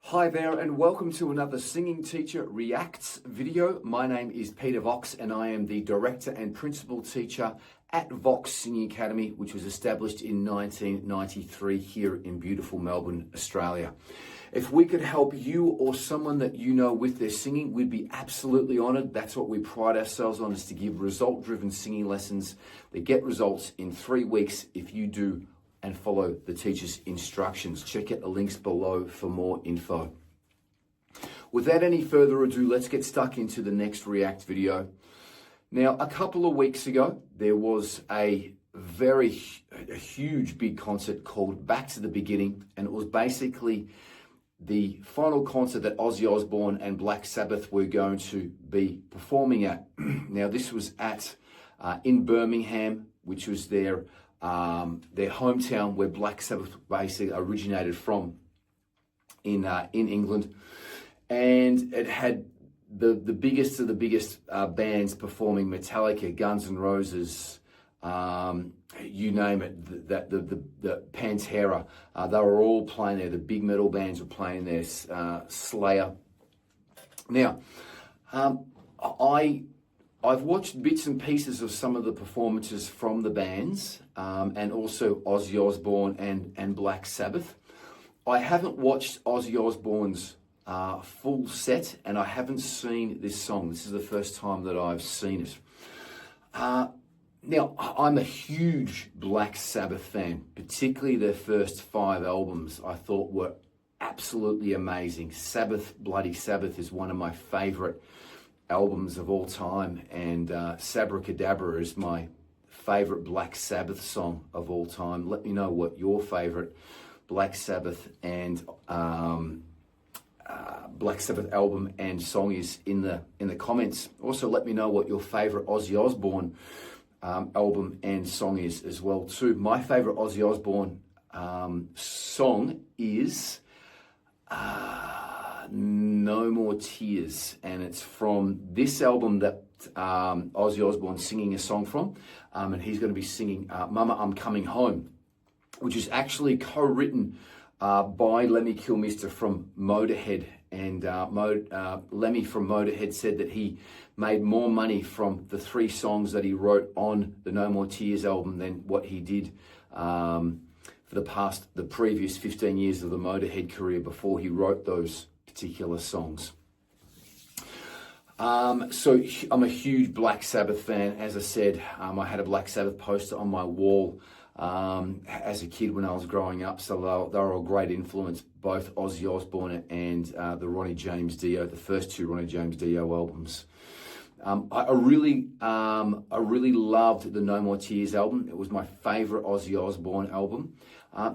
Hi there and welcome to another Singing Teacher Reacts video. My name is Peter Vox and I am the Director and Principal Teacher at Vox Singing Academy, which was established in 1993 here in beautiful Melbourne, Australia. If we could help you or someone that you know with their singing, we'd be absolutely honoured. That's what we pride ourselves on, is to give result-driven singing lessons that get results in 3 weeks if you do and follow the teacher's instructions. Check out the links below for more info. Without any further ado, let's get stuck into the next React video. Now, a couple of weeks ago, there was a huge big concert called Back to the Beginning, and it was basically the final concert that Ozzy Osbourne and Black Sabbath were going to be performing at. Now, this was at in Birmingham, which was their hometown where Black Sabbath basically originated from in England, and it had the biggest of the biggest bands performing: Metallica, Guns N' Roses, you name it, the Pantera. They were all playing there. The big metal bands were playing there, Slayer. Now, I've watched bits and pieces of some of the performances from the bands, and also Ozzy Osbourne and Black Sabbath. I haven't watched Ozzy Osbourne's full set, and I haven't seen this song. This is the first time that I've seen it. Now, I'm a huge Black Sabbath fan, particularly their first 5 albums I thought were absolutely amazing. Bloody Sabbath is one of my favourite albums of all time, and Sabracadabra is my favourite Black Sabbath song of all time. Let me know what your favourite Black Sabbath and Black Sabbath album and song is in the comments. Also, let me know what your favourite Ozzy Osbourne album and song is as well too. My favourite Ozzy Osbourne song is No More Tears, and it's from this album that Ozzy Osbourne's singing a song from, and he's going to be singing Mama I'm Coming Home, which is actually co-written by Lemmy Kilmister from Motorhead, and Lemmy from Motorhead said that he made more money from the 3 songs that he wrote on the No More Tears album than what he did for the previous 15 years of the Motorhead career before he wrote those particular songs. So I'm a huge Black Sabbath fan. As I said, I had a Black Sabbath poster on my wall as a kid when I was growing up, so they were a great influence, both Ozzy Osbourne and the Ronnie James Dio, the first 2 Ronnie James Dio albums. I really loved the No More Tears album. It was my favourite Ozzy Osbourne album.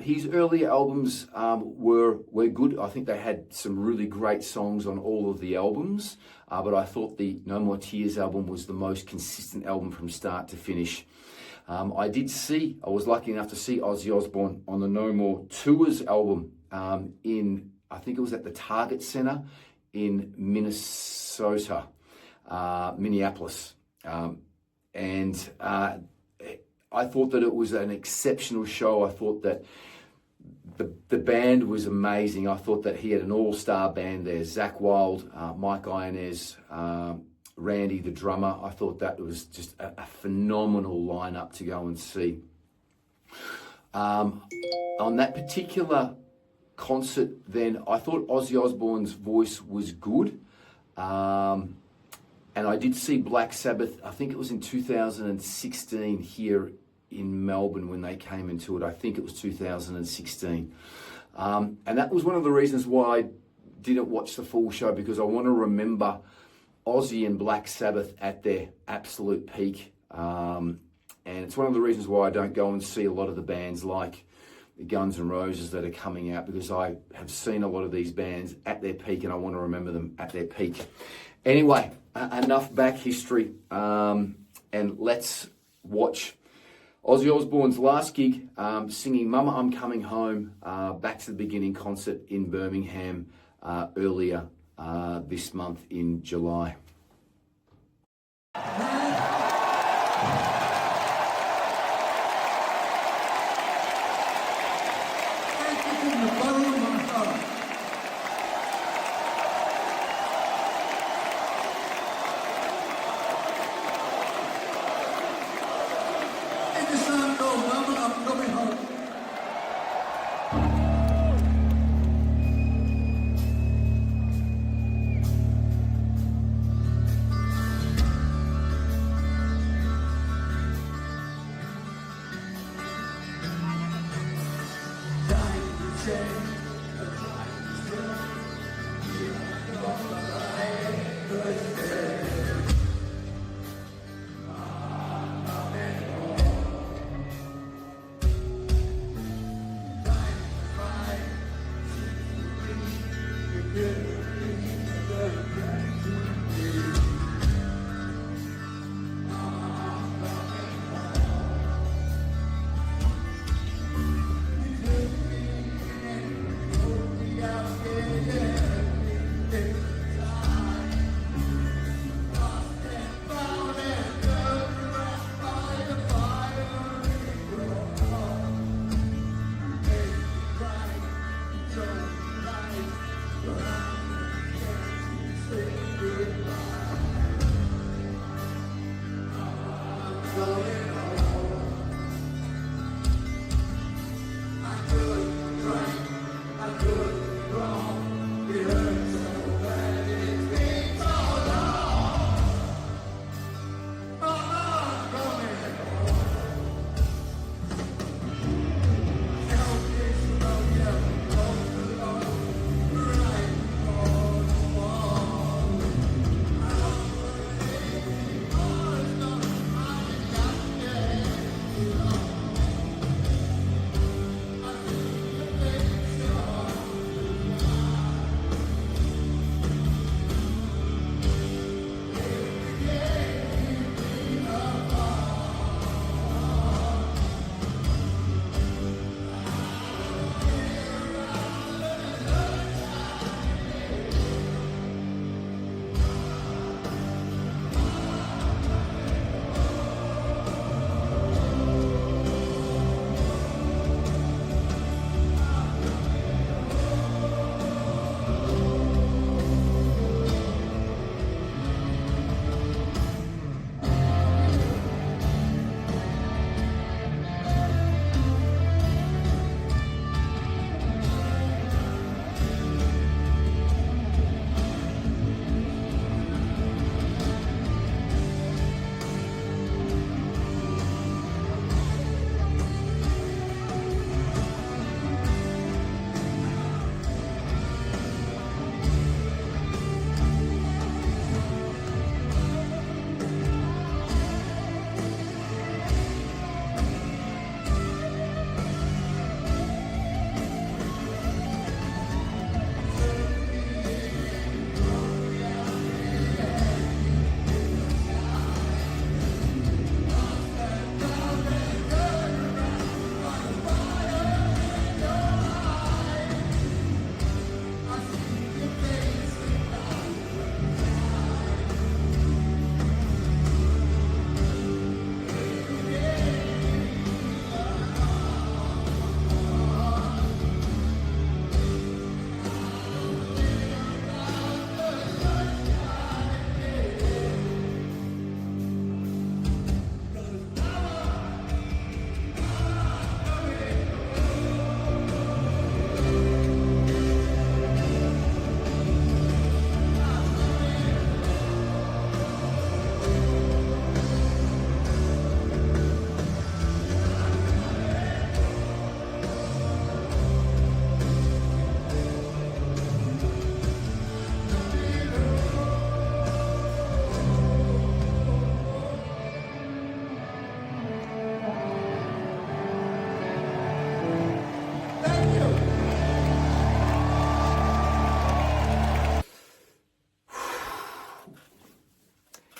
His earlier albums were good. I think they had some really great songs on all of the albums, but I thought the No More Tears album was the most consistent album from start to finish. I was lucky enough to see Ozzy Osbourne on the No More Tours album I think it was at the Target Center in Minnesota. Minneapolis, and I thought that it was an exceptional show. I thought that the band was amazing. I thought that he had an all-star band there: Zakk Wylde, Mike Inez, Randy the drummer. I thought that was just a phenomenal lineup to go and see. On that particular concert, then, I thought Ozzy Osbourne's voice was good. And I did see Black Sabbath, I think it was in 2016 here in Melbourne when they came into it. I think it was 2016. And that was one of the reasons why I didn't watch the full show, because I want to remember Ozzy and Black Sabbath at their absolute peak. And it's one of the reasons why I don't go and see a lot of the bands like the Guns N' Roses that are coming out, because I have seen a lot of these bands at their peak and I want to remember them at their peak. Anyway, enough back history, and let's watch Ozzy Osbourne's last gig, singing Mama I'm Coming Home, Back to the Beginning concert in Birmingham earlier this month in July. From the bottom of my heart,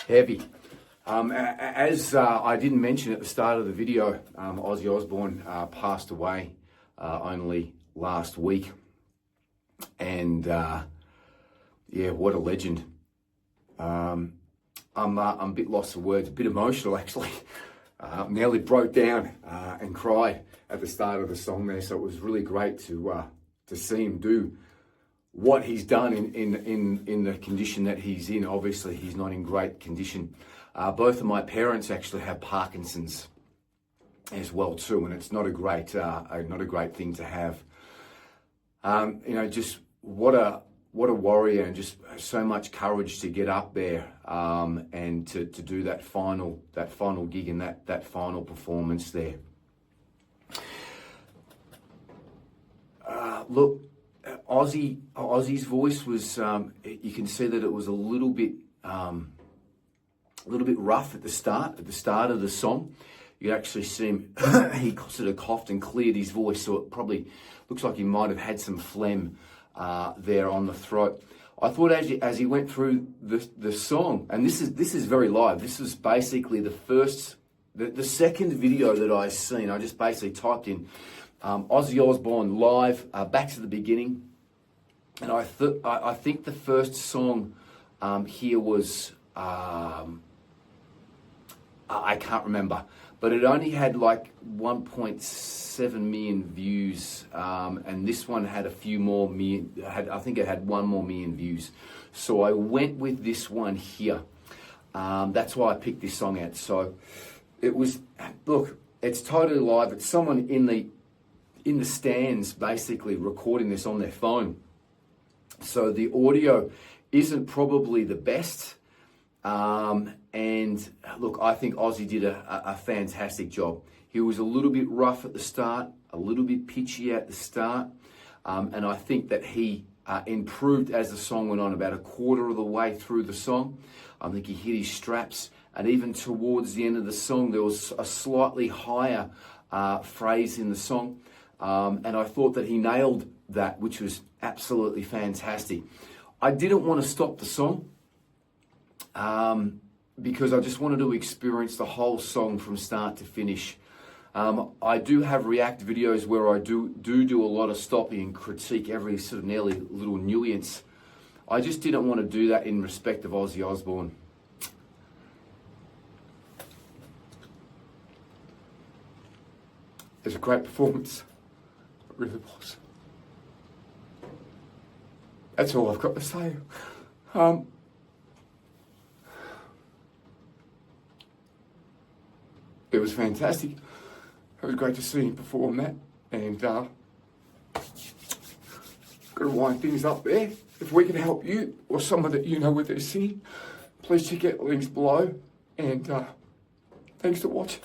Heavy. As I didn't mention at the start of the video, Ozzy Osbourne passed away only last week. And yeah, what a legend. I'm a bit lost for words, a bit emotional actually. Nearly broke down and cried at the start of the song there. So it was really great to see him do what he's done in the condition that he's in. Obviously, he's not in great condition. Both of my parents actually have Parkinson's as well too, and it's not a great thing to have. You know, just what a warrior, and just so much courage to get up there and to do that final gig and that final performance there. Look, Ozzy's voice was, you can see that it was a little bit rough at the start of the song. You actually see him, he sort of coughed and cleared his voice, so it probably looks like he might have had some phlegm there on the throat. I thought as he went through the song, and this is very live. This was basically the second video that I seen. I just basically typed in Ozzy Osbourne live, back to the beginning, and I think the first song here was I can't remember, but it only had like 1.7 million views, and this one had a few more million. I think it had 1 more million views. So I went with this one here. That's why I picked this song out. So it was, look, it's totally live. It's someone in the stands basically recording this on their phone. So the audio isn't probably the best. And look, I think Ozzy did a fantastic job. He was a little bit rough at the start, a little bit pitchy at the start, and I think that he improved as the song went on. About a quarter of the way through the song, I think he hit his straps, and even towards the end of the song, there was a slightly higher phrase in the song, and I thought that he nailed that, which was absolutely fantastic. I didn't want to stop the song, because I just wanted to experience the whole song from start to finish. I do have react videos where I do a lot of stopping and critique every sort of nearly little nuance. I just didn't want to do that in respect of Ozzy Osbourne. It was a great performance. It really was. That's all I've got to say. It was fantastic. It was great to see him perform that. And got to wind things up there. If we can help you or someone that you know with their singing, please check out the links below. And thanks for watching.